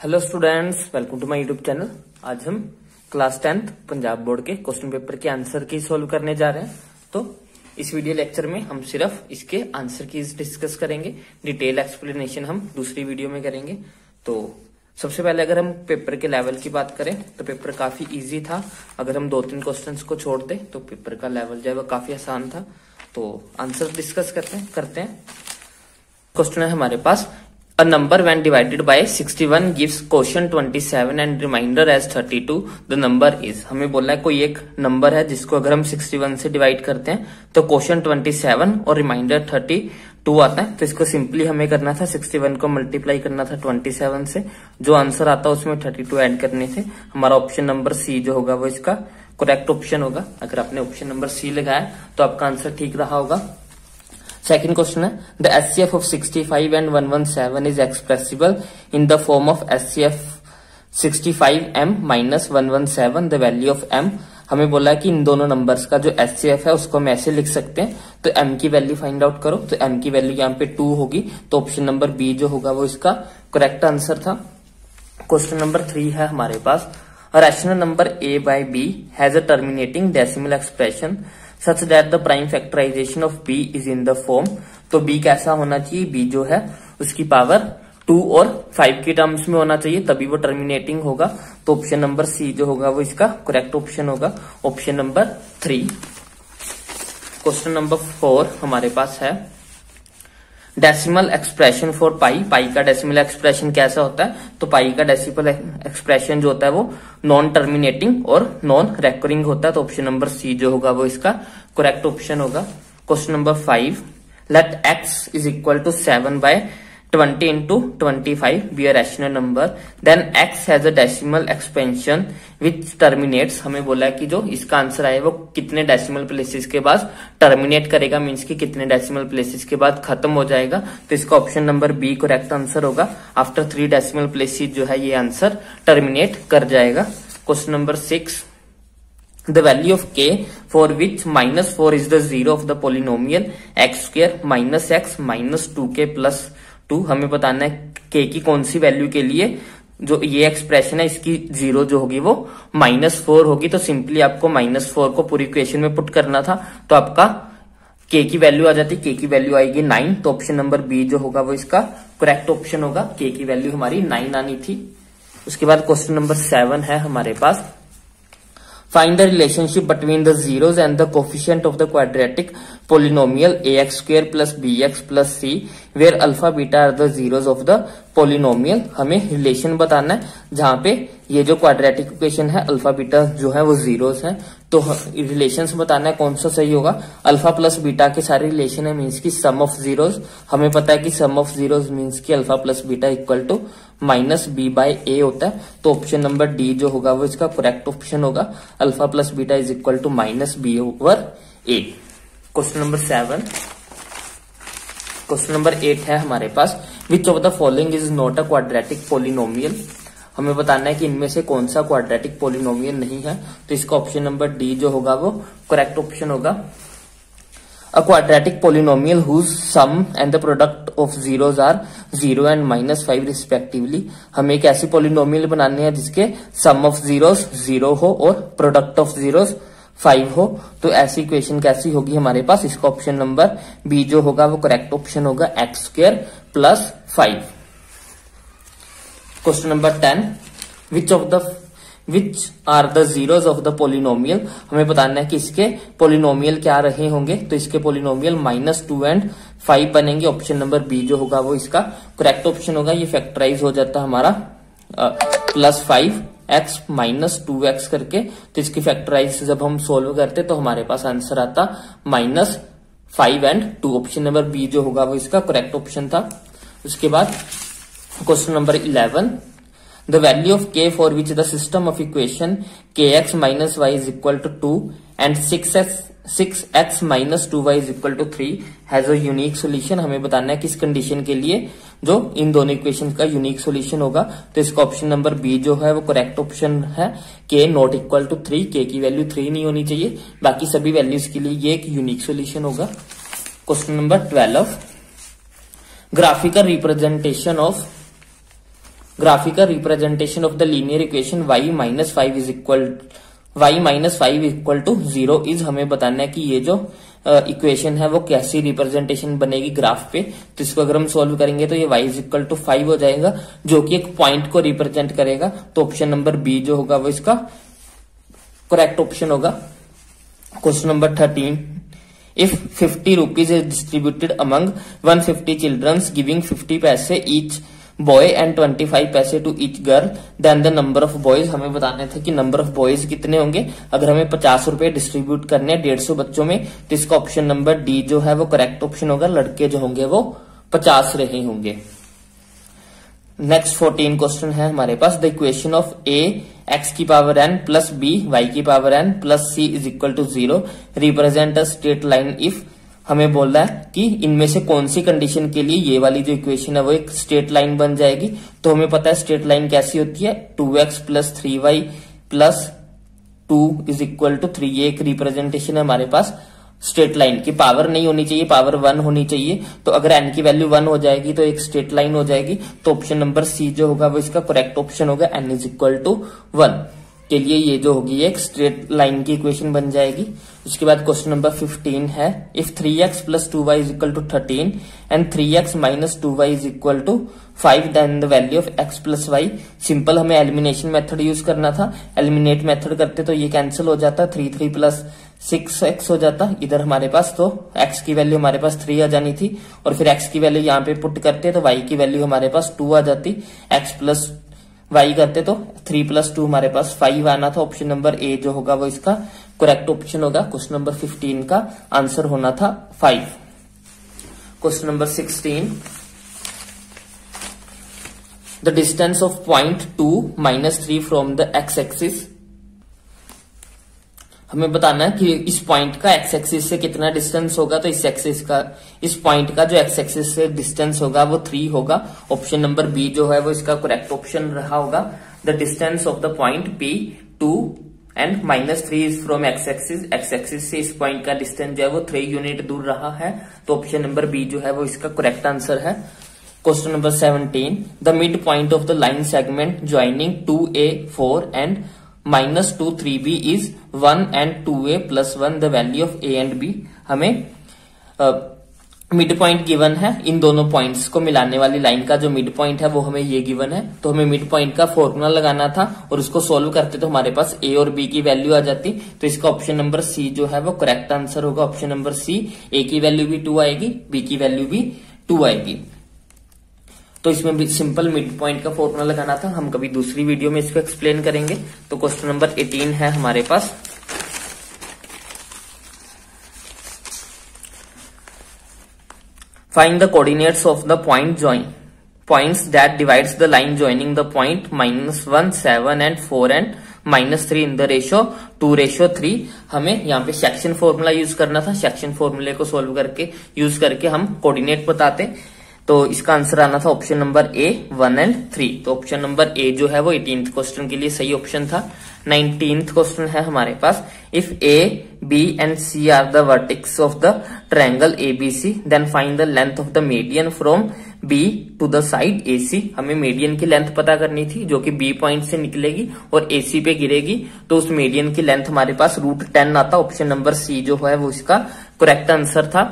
Hello students, welcome to my YouTube channel. आज हम class 10th Punjab board के question paper के आंसर की सोल्व करने जा रहे हैं। तो इस वीडियो लेक्चर में हम सिर्फ इसके आंसर की डिस्कस करेंगे, डिटेल एक्सप्लेनेशन हम दूसरी वीडियो में करेंगे। तो सबसे पहले अगर हम पेपर के लेवल की बात करें तो पेपर काफी इजी था। अगर हम 2-3 क्वेश्चंस को छोड़ते तो पेपर का लेवल जो है वो काफी आसान था। तो आंसर डिस्कस करते हैं। क्वेश्चन है हमारे पास, A number when divided by 61 gives quotient 27 and remainder as 32. The number is, हमें बोलना है कोई एक नंबर है जिसको अगर हम 61 से डिवाइड करते हैं तो क्वोशिएंट 27 और रिमाइंडर 32 आता है। तो इसको सिंपली हमें करना था 61 को मल्टीप्लाई करना था 27 से, जो आंसर आता है उसमें 32 ऐड करने थे। हमारा ऑप्शन नंबर सी जो होगा वो इसका करेक्ट ऑप्शन होगा। अगर आपने ऑप्शन नंबर सी लगाया तो आपका आंसर ठीक रहा होगा। सेकंड क्वेश्चन है, the HCF of 65 and 117 is expressible in the form of HCF 65m minus 117 the value of m। हमें बोला है कि इन दोनों नंबर्स का जो एचसीएफ है उसको हम ऐसे लिख सकते हैं। तो m की वैल्यू फाइंड आउट करो, तो m की वैल्यू यहाँ पे 2 होगी। तो ऑप्शन नंबर बी जो होगा वो इसका करेक्ट आंसर था। क्वेश्चन नंबर 3 है हमारे पास, a rational number a by b has a terminating decimal expression such that the prime factorization of b is in the form। तो b कैसा होना चाहिए, b जो है उसकी पावर 2 और 5 के टर्म्स में होना चाहिए, तभी वो टर्मिनेटिंग होगा। तो ऑप्शन नंबर सी जो होगा वो इसका करेक्ट ऑप्शन होगा, ऑप्शन नंबर 3। क्वेश्चन नंबर 4 हमारे पास है, डेसिमल एक्सप्रेशन फॉर पाई। पाई का डेसिमल एक्सप्रेशन कैसा होता है, तो पाई का डेसिमल एक्सप्रेशन जो होता है वो नॉन टर्मिनेटिंग और नॉन रेकरिंग होता है। तो ऑप्शन नंबर सी जो होगा वो इसका करेक्ट ऑप्शन होगा। Question number 5, let x is equal to 7 by 20 into 25 be a rational number, then x has a decimal expansion which terminates। हमें बोला है कि जो इसका आंसर आए वो कितने डेसिमल प्लेसेस के बाद टर्मिनेट करेगा, मीन्स कि कितने डेसिमल प्लेसेस के बाद खत्म हो जाएगा। तो इसका option number B correct answer होगा। आफ्टर 3 डेसिमल प्लेसेस जो है ये आंसर टर्मिनेट कर जाएगा। Question number 6, the value of k for which -4 is the zero of the polynomial x square minus x minus 2k plus 2। हमें बताना है k की कौन सी वैल्यू के लिए जो ये एक्सप्रेशन है इसकी जीरो जो होगी वो -4 होगी। तो सिंपली आपको -4 को पूरी इक्वेशन में पुट करना था, तो आपका k की वैल्यू आ जाती, k की वैल्यू आएगी 9। तो ऑप्शन नंबर बी जो होगा वो इसका करेक्ट ऑप्शन होगा, k की वैल्यू हमारी 9 आनी थी। उसके बाद क्वेश्चन नंबर 7 है हमारे पास, find the relationship between the zeros and the coefficient of the quadratic polynomial ax square plus bx plus c where alpha beta are the zeros of the polynomial। हमें relation बताना है जहां पे ये जो quadratic equation है alpha beta जो है वो जीरोस हैं। तो रिलेशंस बताना है कौन सा सही होगा। अल्फा प्लस बीटा के सारे रिलेशन है, मीन्स की सम ऑफ जीरोस। हमें पता है कि सम ऑफ जीरोस मीन्स की alpha plus beta equal to -b/a होता है। तो ऑप्शन नंबर डी जो होगा वो इसका करेक्ट ऑप्शन होगा, alpha plus beta is equal to -b/a। Question number 7। Question number 8 है हमारे पास, which of the following is not a quadratic polynomial. हमें बताना है कि इनमें से कौन सा क्वाड्रेटिक पोलिनोमियल नहीं है। तो इसका ऑप्शन नंबर डी जो होगा वो करेक्ट ऑप्शन होगा। A quadratic polynomial whose sum and the product of zeros are 0 and -5 respectively। हमें एक ऐसी पोलिनोमियल बनानी है जिसके सम ऑफ जीरोस 0 हो और प्रोडक्ट ऑफ जीरोस 5 हो। तो ऐसी इक्वेशन कैसी होगी हमारे पास, इसका ऑप्शन नंबर बी जो होगा वो करेक्ट ऑप्शन होगा, x square plus 5। Question number 10, which are the zeros of the polynomial. हमें बताना है कि इसके पोलिनोमियल क्या रहे होंगे। तो इसके पोलिनोमियल -2 एंड 5 बनेंगे। ऑप्शन नंबर बी जो होगा वो इसका करेक्ट ऑप्शन होगा। ये फैक्टराइज हो जाता है हमारा +5x -2x करके। तो इसकी फैक्टराइज जब हम सोल्व करते तो हमारे पास आंसर आता -5 एंड 2। ऑप्शन नंबर बी जो होगा वो इसका करेक्ट ऑप्शन था। उसके बाद question number 11, the value of k for which the system of equation kx minus y is equal to 2 and 6x minus 2y is equal to 3 has a unique solution। हमें बताना है किस condition के लिए जो इन दोनों इक्वेशन का unique solution होगा। तो इसका ऑप्शन नंबर बी जो है वो करेक्ट ऑप्शन है, k not equal to 3। k की वैल्यू 3 नहीं होनी चाहिए, बाकी सभी वैल्यूज के लिए ये एक यूनिक सॉल्यूशन होगा। Question number 12, graphical representation of graphical representation of the linear equation y minus 5 equal to 0 is, हमें बताना है कि ये जो इक्वेशन है वो कैसी रिप्रेजेंटेशन बनेगी ग्राफ पे। तो इसको अगर हम सोल्व करेंगे तो ये y इज इक्वल टू 5 हो जाएगा, जो कि एक पॉइंट को रिप्रेजेंट करेगा। तो ऑप्शन नंबर बी जो होगा वो इसका करेक्ट ऑप्शन होगा। Question number 13, if 50 rupees is distributed among 150 childrens giving 50 paise each boy and 25 paise to each girl, then the number of boys, हमें बताना था कि नंबर ऑफ बॉयज कितने होंगे। अगर हमें 50 रुपए डिस्ट्रीब्यूट करने 150 बच्चों में, तो इसका ऑप्शन नंबर डी जो है वो करेक्ट ऑप्शन होगा। लड़के जो होंगे वो 50 रहे होंगे। नेक्स्ट 14 क्वेश्चन है हमारे पास, the equation of a x की power n plus b y की power n plus c is equal to 0 represent a straight line if, हमें बोल रहा है कि इनमें से कौन सी कंडीशन के लिए ये वाली जो इक्वेशन है वो एक स्ट्रेट लाइन बन जाएगी। तो हमें पता है स्ट्रेट लाइन कैसी होती है, 2x plus 3y plus 2 is equal to 3, ये एक रिप्रेजेंटेशन है हमारे पास स्ट्रेट लाइन की। पावर नहीं होनी चाहिए, पावर 1 होनी चाहिए। तो अगर n की वैल्यू 1 हो जाएगी तो एक स्ट्रेट लाइन हो जाएगी। तो ऑप्शन नंबर सी जो होगा वो इसका करेक्ट ऑप्शन होगा, n इज इक्वल टू 1 के लिए ये जो होगी एक स्ट्रेट लाइन की इक्वेशन बन जाएगी। उसके बाद क्वेश्चन नंबर 15 है, if 3x plus 2y is equal to 13 and 3x minus 2y is equal to 5 then the value of x plus y। Simple हमें एलिमिनेशन मेथड यूज करना था, एलिमिनेट मेथड करते तो ये कैंसिल हो जाता, 3 प्लस 6x हो जाता इधर हमारे पास। तो x की वैल्यू हमारे पास 3 आ जानी थी, और फिर x की वैल्यू यहाँ पे पुट करते तो y की वैल्यू हमारे पास 2 आ जाती, x प्लस y करते तो 3 प्लस 2 हमारे पास 5 आना था। ऑप्शन नंबर ए जो होगा वो इसका करेक्ट ऑप्शन होगा। क्वेश्चन नंबर 15 का आंसर होना था 5। Question number 16, the distance of point 2 minus 3 from the x axis, हमें बताना है कि इस पॉइंट का एक्स एक्सिस से कितना डिस्टेंस होगा। तो इस पॉइंट का जो एक्स एक्सिस से डिस्टेंस होगा वो 3 होगा। ऑप्शन नंबर बी जो है वो इसका करेक्ट ऑप्शन रहा होगा। The distance of the point P 2 and minus 3 is from x axis, x axis से इस पॉइंट का डिस्टेंस जो है वो 3 यूनिट दूर रहा है। तो ऑप्शन नंबर बी जो है वो इसका करेक्ट आंसर है। Question number 17, the mid point of the line segment joining 2a4 and minus 2 3b is 1 and 2a plus 1 the value of a and b, हमें मिड पॉइंट गिवन है। इन दोनों points को मिलाने वाली लाइन का जो mid point है वो हमें ये गिवन है। तो हमें मिड पॉइंट का फॉर्मूला लगाना था और उसको सोल्व करते तो हमारे पास a और b की वैल्यू आ जाती। तो इसका ऑप्शन नंबर सी जो है वो करेक्ट आंसर होगा। ऑप्शन नंबर सी, a की वैल्यू भी 2 आएगी, b की वैल्यू भी 2 आएगी। तो इसमें भी सिंपल मिड पॉइंट का फॉर्मूला लगाना था, हम कभी दूसरी वीडियो में इसको एक्सप्लेन करेंगे। तो क्वेश्चन नंबर 18 है हमारे पास, find the coordinates of the points that divides the line joining the point -1 7 and 4 and -3 in the ratio 2:3। हमें यहाँ पे सेक्शन फॉर्मूला यूज करना था। सेक्शन फॉर्मूले को सोल्व करके यूज करके हम कोऑर्डिनेट बताते। तो इसका आंसर आना था ऑप्शन नंबर ए 1 एंड 3। तो ऑप्शन नंबर ए जो है वो 18th क्वेश्चन के लिए सही ऑप्शन था। 19th क्वेश्चन है हमारे पास, if a b and c are the vertex of the triangle ABC then find the length of the median from b to the side AC. हमें मीडियन की length पता करनी थी जो कि बी पॉइंट से निकलेगी और एसी पे गिरेगी। तो उस मीडियन की लेंथ हमारे पास √10 आता। ऑप्शन नंबर सी जो है वो इसका करेक्ट आंसर था,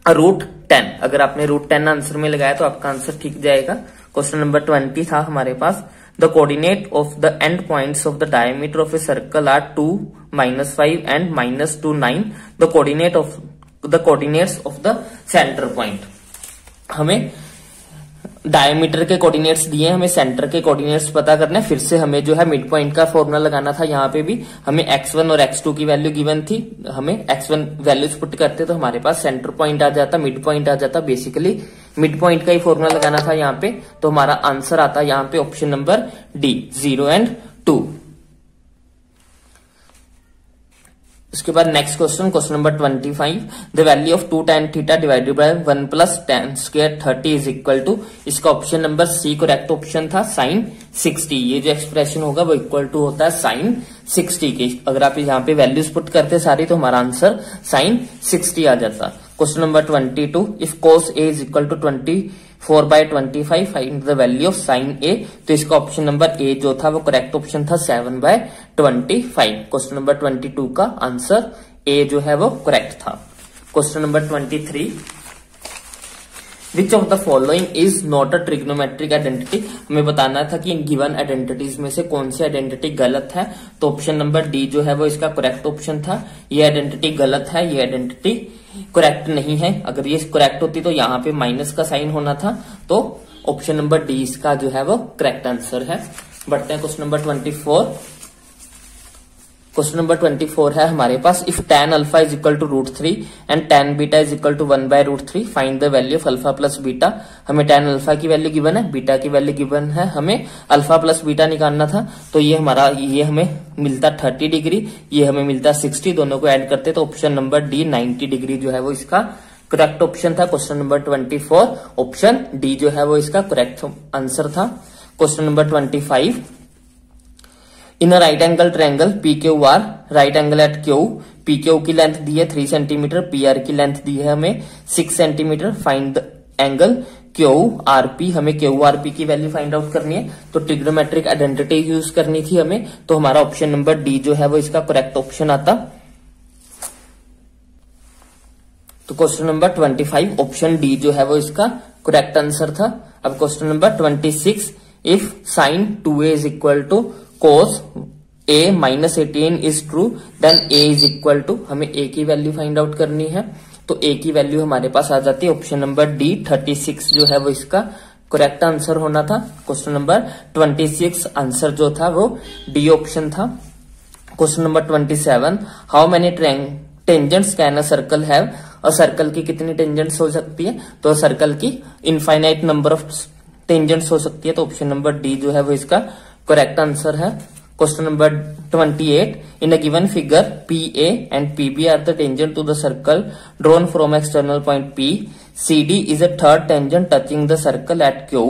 √10। अगर आपने √10 आंसर में लगाया तो आपका आंसर ठीक जाएगा। क्वेश्चन नंबर 20 था हमारे पास, the coordinate of the end points of the diameter of a circle are 2 -5 and -2 9 the coordinates of the centre point. हमें डायमीटर के कोऑर्डिनेट्स दिए, हमें सेंटर के कोऑर्डिनेट्स पता करना है। फिर से हमें जो है मिड पॉइंट का फॉर्मूला लगाना था। यहाँ पे भी हमें x1 और x2 की वैल्यू गिवन थी, हमें x1 वैल्यूज पुट करते तो हमारे पास सेंटर पॉइंट आ जाता, मिड पॉइंट आ जाता। बेसिकली मिड पॉइंट का ही फॉर्मूला लगाना था यहाँ पे। तो हमारा आंसर आता यहाँ पे ऑप्शन नंबर डी 0 एंड 2। उसके बाद next question number 25, the value of 2 tan theta divided by 1 + tan square 30 is equal to, इसका option number C correct option था, sin 60। ये जो एक्सप्रेशन होगा वो इक्वल टू होता है sin 60 के। अगर आप यहाँ पे वैल्यूज पुट करते सारी तो हमारा आंसर sin 60 आ जाता। Question number 22, if cos a is equal to 4/25 find the value of sine A. तो इसका ऑप्शन नंबर ए जो था वो करेक्ट ऑप्शन था 7/25। क्वेश्चन नंबर 22 का आंसर ए जो है वो करेक्ट था। Question number 23, which of the following is not a trigonometric identity. हमें बताना था कि इन गिवन आइडेंटिटीज में से कौन सी आइडेंटिटी गलत है। तो ऑप्शन नंबर डी जो है वो इसका करेक्ट ऑप्शन था। ये आइडेंटिटी गलत है, ये आइडेंटिटी करेक्ट नहीं है। अगर ये करेक्ट होती तो यहाँ पे माइनस का साइन होना था। तो ऑप्शन नंबर डी इसका जो है वो करेक्ट आंसर है। बढ़ते हैं क्वेश्चन नंबर 24। क्वेश्चन नंबर 24 है हमारे पास, if tan alpha is equal to √3 and tan beta is equal to 1/√3 find the value of alpha plus beta. हमें tan अल्फा की वैल्यू गिवन है, बीटा की वैल्यू गिवन है, हमें अल्फा प्लस बीटा निकालना था। तो ये हमें मिलता 30 डिग्री, ये हमें मिलता 60, दोनों को ऐड करते तो ऑप्शन नंबर डी 90 डिग्री जो है वो इसका करेक्ट ऑप्शन था। क्वेश्चन नंबर 24 ऑप्शन डी जो है वो इसका करेक्ट आंसर था। Question number 25, in right angle triangle PQR, right angle at Q, PQ की लेंथ दी है 3 सेंटीमीटर, PR की लेंथ दी है हमें 6 centimetre. Find the angle QRP, हमें QRP की वैल्यू फाइंड आउट करनी है। तो ट्रिग्नोमेट्रिक आइडेंटिटी यूज करनी थी हमें। तो हमारा ऑप्शन नंबर डी जो है वो इसका करेक्ट ऑप्शन आता। तो क्वेश्चन नंबर 25 ऑप्शन डी जो है वो इसका करेक्ट आंसर था। अब question number 26, if sine 2a is equal to cos a minus 18 is true then a is equal to, हमें a की वैल्यू फाइंड आउट करनी है। तो a की वैल्यू हमारे पास आ जाती है ऑप्शन नंबर डी 36 जो है वो इसका करेक्ट आंसर होना था। क्वेश्चन नंबर 26 आंसर जो था वो डी ऑप्शन था। Question number 27, how many tangents can a circle have. और सर्कल की कितनी टेंजेंट्स हो सकती है। तो सर्कल की इनफाइनाइट नंबर ऑफ टेंजेंट्स हो सकती है। तो ऑप्शन नंबर डी जो है वो इसका करेक्ट आंसर है। Question number 28, in a given figure PA and PB are the tangent to the circle drawn from external point P, CD is a third tangent touching the circle at Q,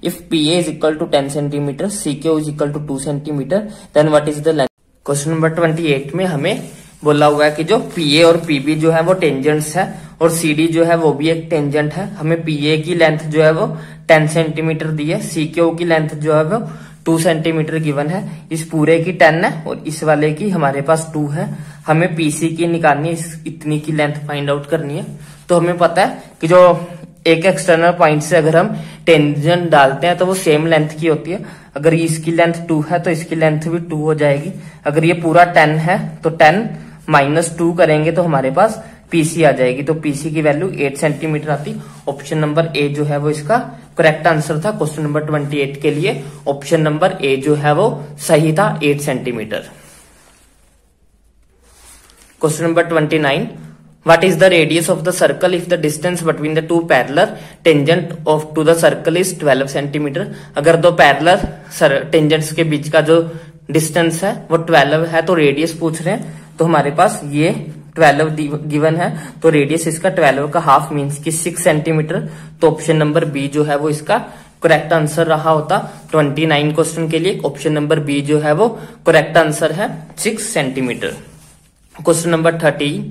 इफ PA is equal to 10 centimetre, CQ is equal to 2 centimetre, then what is the length. Question number 28 में हमें बोला हुआ है कि जो PA और PB जो है वो टेंजेंट्स है और CD जो है वो भी एक टेंजेंट है। हमें PA की लेंथ जो है वो 10 सेंटीमीटर दी है, CQ की लेंथ जो है वो 2 सेंटीमीटर गिवन है। इस पूरे की 10 है और इस वाले की हमारे पास 2 है। हमें PC की निकालनी है, इतनी की लेंथ फाइंड आउट करनी है। तो हमें पता है कि जो एक एक्सटर्नल पॉइंट से अगर हम टेंजेंट डालते हैं तो वो सेम लेंथ की होती है। अगर इसकी लेंथ 2 है तो इसकी लेंथ भी 2 हो जाएगी। अगर ये पूरा 10 है तो 10 - 2 करेंगे तो हमारे पास PC आ जाएगी। तो PC की वैल्यू 8 सेंटीमीटर आती। ऑप्शन नंबर ए जो है वो इसका करेक्ट आंसर था। क्वेश्चन नंबर 28 के लिए ऑप्शन नंबर ए जो है वो सही था, 8 centimetre. Question number 29, what is the radius of the circle if the distance between the two parallel tangent of to the circle is 12 centimetre. अगर दो पैरेलल टेंजेंट्स के बीच का जो डिस्टेंस है वो 12 है तो रेडियस पूछ रहे हैं। तो हमारे पास ये 12 गिवन है तो रेडियस इसका 12 का हाफ मीन्स की 6 सेंटीमीटर। तो ऑप्शन नंबर बी जो है वो इसका करेक्ट आंसर रहा होता। 29 क्वेश्चन के लिए ऑप्शन नंबर बी जो है वो करेक्ट आंसर है, 6 centimetre. Question number 30,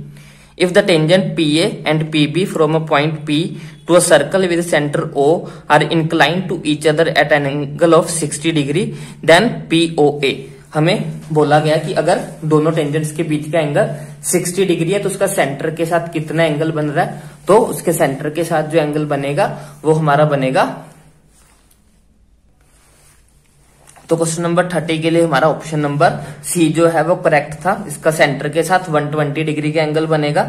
if the tangent PA and PB from a point P to a circle with centre O are inclined to each other at an angle of 60 degree then POA। हमें बोला गया कि अगर दोनों tangents के बीच का angle 60 degree है तो उसका सेंटर के साथ कितना एंगल बन रहा है। तो उसके सेंटर के साथ जो एंगल बनेगा वो हमारा बनेगा। तो क्वेश्चन नंबर 30 के लिए हमारा ऑप्शन नंबर सी जो है वो करेक्ट था। इसका सेंटर के साथ 120 डिग्री का एंगल बनेगा।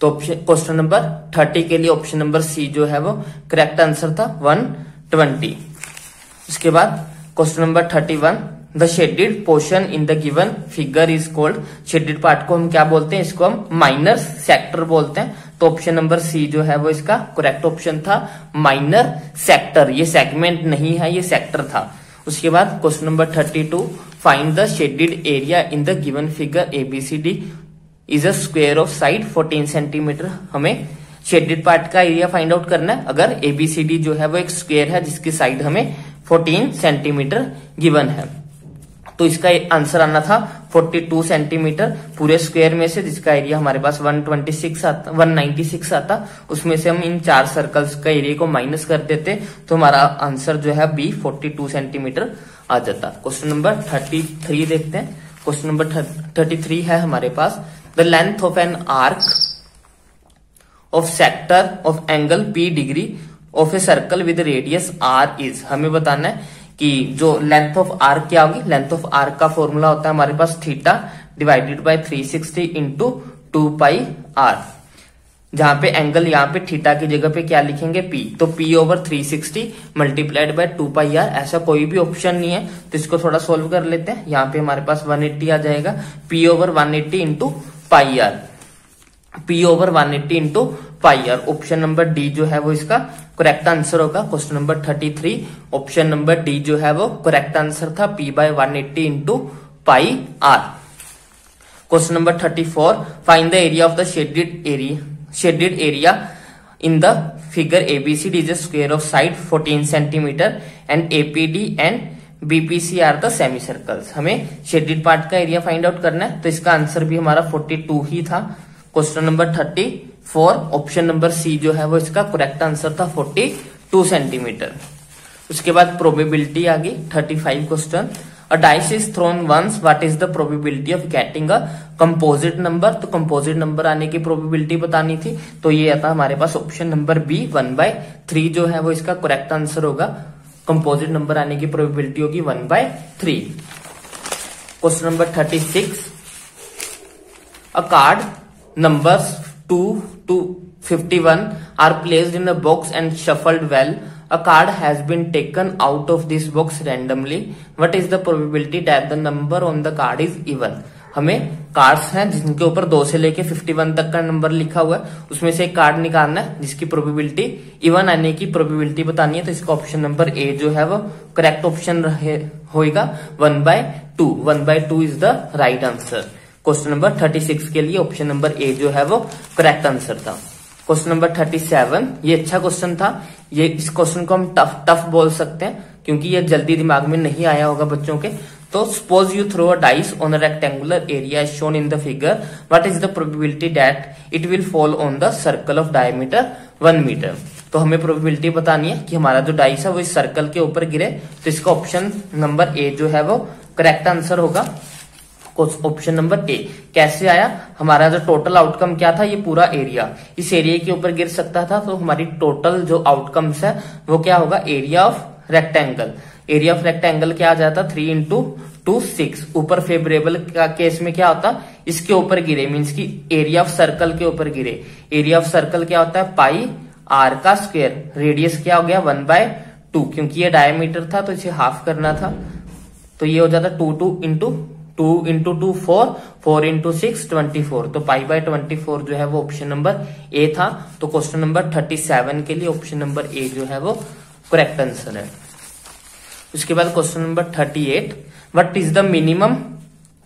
तो क्वेश्चन नंबर 30 के लिए ऑप्शन नंबर सी जो है वो करेक्ट आंसर था, 120। उसके बाद question number 31, the shaded portion in the given figure is called. Shaded part को हम क्या बोलते हैं, इसको हम माइनर सेक्टर बोलते हैं। तो ऑप्शन नंबर सी जो है वो इसका करेक्ट ऑप्शन था, माइनर सेक्टर। ये सेगमेंट नहीं है, ये सेक्टर था। उसके बाद question number 32, find the shaded area in the given figure ABCD is a square of side 14 centimetre. हमें शेडेड पार्ट का एरिया फाइंड आउट करना है। अगर ABCD जो है वो एक स्क्वायर है जिसकी साइड हमें 14 सेंटीमीटर गिवन है तो इसका आंसर आना था 42 सेंटीमीटर पूरे स्क्वायर में से, जिसका एरिया हमारे पास 196 आता, उसमें से हम इन 4 सर्कल्स का एरिया को माइनस कर देते तो हमारा आंसर जो है बी 42 सेंटीमीटर आ जाता। क्वेश्चन नंबर 33 देखते हैं। क्वेश्चन नंबर 33 है हमारे पास, the length of an arc of sector of angle P degree of a circle with radius R is. हमें बताना है कि जो लेंथ ऑफ आर्क क्या होगी। लेंथ ऑफ आर्क का फॉर्मूला होता है हमारे पास theta divided by 360 into 2 pi R, जहां पे एंगल यहाँ पे थीटा की जगह पे क्या लिखेंगे P, तो P over 360 multiplied by 2 pi R. ऐसा कोई भी ऑप्शन नहीं है तो इसको थोड़ा सोल्व कर लेते हैं। यहाँ पे हमारे पास 180 आ जाएगा, P over 180 into pi R, P over 180 into pi R. Option number D जो है वो इसका करेक्ट आंसर होगा। Question number 33 option number D जो है वो करेक्ट आंसर था, P by 180 into pi R. Question number 34, find the area of the shaded area in the figure ABCD is a square of side 14 centimeter and APD and BPC are the semicircles। हमें shaded part का area find out करना है तो इसका answer भी हमारा 42 ही था। Question number 34 option number C जो है वो इसका करेक्ट आंसर था 42 सेंटीमीटर। उसके बाद प्रोबेबिलिटी आ गई 35 question, a dice is thrown once, what is the probability of getting a composite number. तो कंपोजिट नंबर आने की प्रोबेबिलिटी बतानी थी तो ये आता हमारे पास ऑप्शन नंबर बी 1/3 जो है वो इसका करेक्ट आंसर होगा। कंपोजिट नंबर आने की प्रोबेबिलिटी होगी 1/3। Question number 36, a card numbers 2 to 51 are placed in a box and shuffled well. A card has been taken out of this box randomly. What is the probability that the number on the card is even? हमें cards हैं जिनके ऊपर 2 से लेके 51 तक का number लिखा हुआ है, उसमें से एक कार्ड निकालना है जिसकी प्रोबेबिलिटी इवन आने की प्रोबेबिलिटी बतानी है। तो इसका ऑप्शन नंबर ए जो है वो करेक्ट ऑप्शन होगा 1/2। 1/2 is the right answer. Question number 36 के लिए ऑप्शन नंबर ए जो है वो करेक्ट आंसर था। क्वेश्चन नंबर 37, ये अच्छा क्वेश्चन था। ये इस क्वेश्चन को हम टफ बोल सकते हैं क्योंकि ये जल्दी दिमाग में नहीं आया होगा बच्चों के। तो suppose you throw a dice on a rectangular area shown in the figure, what is the probability that it will fall on the circle of diameter 1 metre. तो हमें प्रोबेबिलिटी बतानी है कि हमारा जो डाइस है वो इस सर्कल के ऊपर गिरे, तो इसका ऑप्शन नंबर ए जो है वो करेक्ट आंसर होगा। ऑप्शन नंबर ए कैसे आया, हमारा जो टोटल आउटकम क्या था, ये पूरा एरिया इस एरिया के ऊपर गिर सकता था, तो हमारी टोटल जो आउटकम्स है वो क्या होगा, area of rectangle. Area of rectangle क्या आ जाता, 3 इंटू 2 6। ऊपर फेवरेबल का केस में क्या होता, इसके ऊपर गिरे, मीन्स की एरिया ऑफ सर्कल के ऊपर गिरे। एरिया ऑफ सर्कल क्या होता है, पाई आर का स्क्वायर। रेडियस क्या हो गया 1/2, क्योंकि ये डायमीटर था तो इसे हाफ करना था, तो ये हो जाता 2 इंटू 2 4, 4 इंटू 6 24। तो π/24 जो है वो ऑप्शन नंबर ए था। तो क्वेश्चन नंबर 37 के लिए ऑप्शन नंबर ए जो है वो करेक्ट आंसर है। उसके बाद question number 38, what is the minimum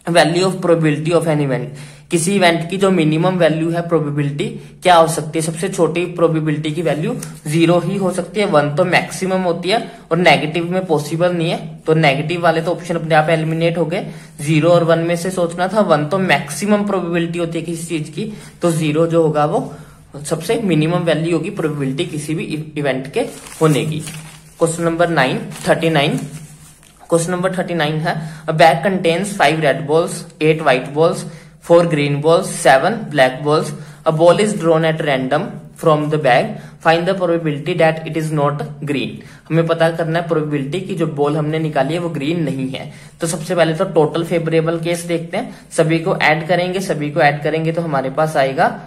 value of probability of an event. किसी इवेंट की जो मिनिमम वैल्यू है प्रोबेबिलिटी क्या हो सकती है, सबसे छोटी प्रोबेबिलिटी की वैल्यू 0 ही हो सकती है। 1 तो मैक्सिमम होती है और नेगेटिव में पॉसिबल नहीं है, तो नेगेटिव वाले तो ऑप्शन अपने आप एलिमिनेट हो गए। 0 और 1 में से सोचना था, 1 तो मैक्सिमम प्रोबेबिलिटी होती है किसी चीज की, तो 0 जो होगा वो सबसे मिनिमम वैल्यू होगी प्रोबेबिलिटी किसी भी इवेंट के होने की। क्वेश्चन नंबर 39, क्वेश्चन नंबर 39 है, अ bag contains 5 red balls, 8 white balls, 4 green balls, 7 black balls. A ball is drawn at random from the bag, find the probability that it is not green. हमें पता करना है probability की जो ball हमने निकाली है वो ग्रीन नहीं है। तो सबसे पहले तो टोटल फेवरेबल केस देखते हैं, सभी को ऐड करेंगे तो हमारे पास आएगा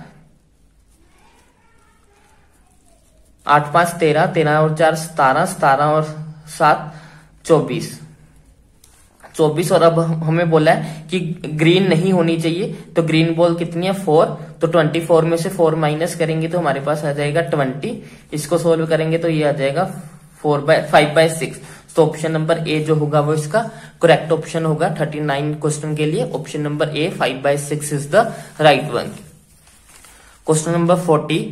8 5 13, 13 और 4 17, 17 और 7 24। और अब हमें बोला है कि ग्रीन नहीं होनी चाहिए, तो ग्रीन बॉल कितनी है 4, तो 24 में से 4 माइनस करेंगे तो हमारे पास आ जाएगा 20। इसको सोल्व करेंगे तो ये आ जाएगा 5/6। तो ऑप्शन नंबर ए जो होगा वो इसका करेक्ट ऑप्शन होगा 39 क्वेश्चन के लिए। Option number A 5/6 is the right one. Question number 40,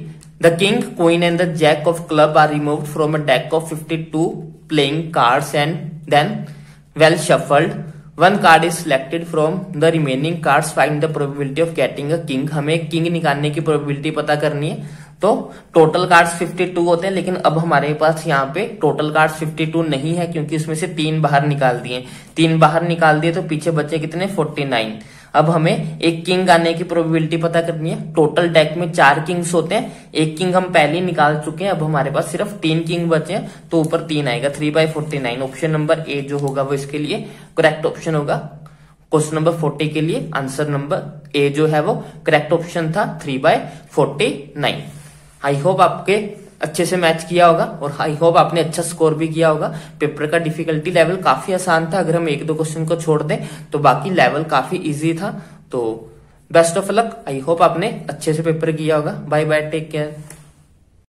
the king, queen and the jack of club are removed from a deck of 52 playing cards and then well shuffled. One card is selected from the remaining cards, find the probability of getting a king. हमें king निकालने की probability पता करनी है। तो total cards 52 होते हैं, लेकिन अब हमारे पास यहाँ पे टोटल कार्ड्स 52 नहीं है, क्योंकि उसमें से 3 बाहर निकाल दिए। 3 बाहर निकाल दिए तो पीछे बचे कितने, 49। अब हमें एक किंग आने की प्रोबेबिलिटी पता करनी है। टोटल डेक में 4 किंग्स होते हैं, एक किंग हम पहले ही निकाल चुके हैं। अब हमारे पास सिर्फ 3 किंग बचे हैं, तो ऊपर 3 आएगा, 3/49। ऑप्शन नंबर ए जो होगा वो इसके लिए करेक्ट ऑप्शन होगा। क्वेश्चन नंबर 40 के लिए आंसर नंबर ए जो है वो करेक्ट ऑप्शन था, 3/49। आई होप आपके अच्छे से मैच किया होगा और आई होप आपने अच्छा स्कोर भी किया होगा। पेपर का डिफिकल्टी लेवल काफी आसान था, अगर हम 1-2 क्वेश्चन को छोड़ दें तो बाकी लेवल काफी इजी था। तो best of luck, I hope आपने अच्छे से पेपर किया होगा। Bye bye, take care.